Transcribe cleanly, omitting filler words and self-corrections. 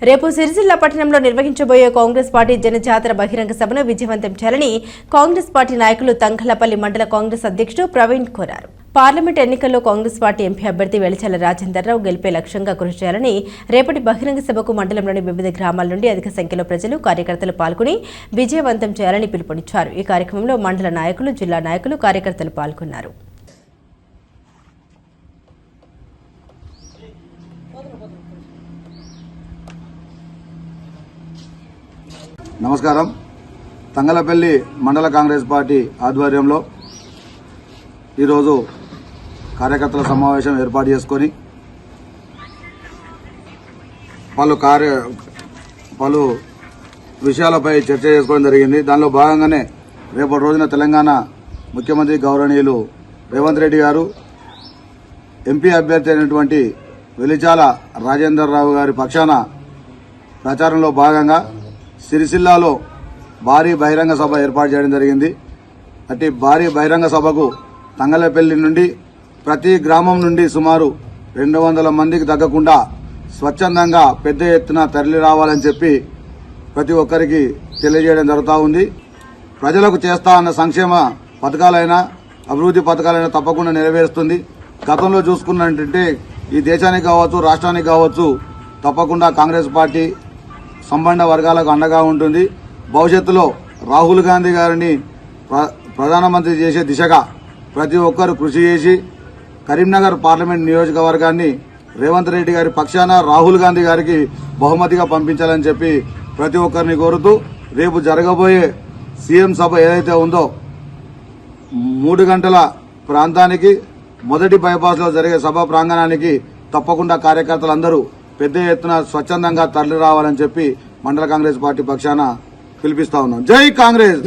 రేపు సిరిసిల్ల పట్టణంలో నిర్వహించబోయే కాంగ్రెస్ పార్టీ జనజాతర బహిరంగ సభను విజయవంతం చేయాలని కాంగ్రెస్ పార్టీ నాయకులు తంగలపల్లి మండల కాంగ్రెస్ అధ్యక్షుడు ప్రవీణ్ కోరారు. పార్లమెంట్ ఎన్నికల్లో కాంగ్రెస్ పార్టీ ఎంపీ అభ్యర్థి వెలిచాల రాజేందర్రావు గెలిపే లక్ష్యంగా కృషి చేయాలని రేపటి బహిరంగ సభకు మండలంలోని వివిధ గ్రామాల నుండి అధిక సంఖ్యలో ప్రజలు కార్యకర్తలు పాల్గొని విజయవంతం చేయాలని పిలుపునిచ్చారు. ఈ కార్యక్రమంలో మండల నాయకులు, జిల్లా నాయకులు, కార్యకర్తలు పాల్గొన్నారు. నమస్కారం. తంగలపల్లి మండల కాంగ్రెస్ పార్టీ ఆధ్వర్యంలో ఈరోజు కార్యకర్తల సమావేశం ఏర్పాటు చేసుకొని పలు విషయాలపై చర్చ చేసుకోవడం జరిగింది. దానిలో భాగంగానే రేపటి రోజున తెలంగాణ ముఖ్యమంత్రి గౌరవనీయులు రేవంత్ రెడ్డి గారు ఎంపీ అభ్యర్థి అయినటువంటి వెలిచాల రాజేందర్రావు గారి పక్షాన ప్రచారంలో భాగంగా సిరిసిల్లాలో భారీ బహిరంగ సభ ఏర్పాటు చేయడం జరిగింది. అట్టి భారీ బహిరంగ సభకు తంగలపల్లి నుండి ప్రతి గ్రామం నుండి సుమారు 200 మందికి తగ్గకుండా స్వచ్ఛందంగా పెద్ద ఎత్తున తరలి రావాలని చెప్పి ప్రతి ఒక్కరికి తెలియజేయడం జరుగుతూ ఉంది. ప్రజలకు చేస్తా అన్న సంక్షేమ పథకాలైనా అభివృద్ధి పథకాలైనా తప్పకుండా నెరవేరుస్తుంది. గతంలో చూసుకున్నట్టుంటే ఈ దేశానికి కావచ్చు, రాష్ట్రానికి కావచ్చు, తప్పకుండా కాంగ్రెస్ పార్టీ సంబంధ వర్గాలకు అండగా ఉంటుంది. భవిష్యత్తులో రాహుల్ గాంధీ గారిని ప్రధానమంత్రి చేసే దిశగా ప్రతి ఒక్కరు కృషి చేసి కరీంనగర్ పార్లమెంట్ నియోజకవర్గాన్ని రేవంత్ రెడ్డి గారి పక్షాన రాహుల్ గాంధీ గారికి బహుమతిగా పంపించాలని చెప్పి ప్రతి ఒక్కరిని కోరుతూ రేపు జరగబోయే సీఎం సభ ఏదైతే ఉందో 3 గంటల ప్రాంతానికి మొదటి బైపాస్ లో జరిగే సభ ప్రాంగణానికి తప్పకుండా కార్యకర్తలందరూ పెద్ద ఎత్తున స్వచ్ఛందంగా తరలి రావాలని చెప్పి మండల కాంగ్రెస్ పార్టీ పక్షాన పిలిపిస్తా ఉన్నాం. జై కాంగ్రెస్.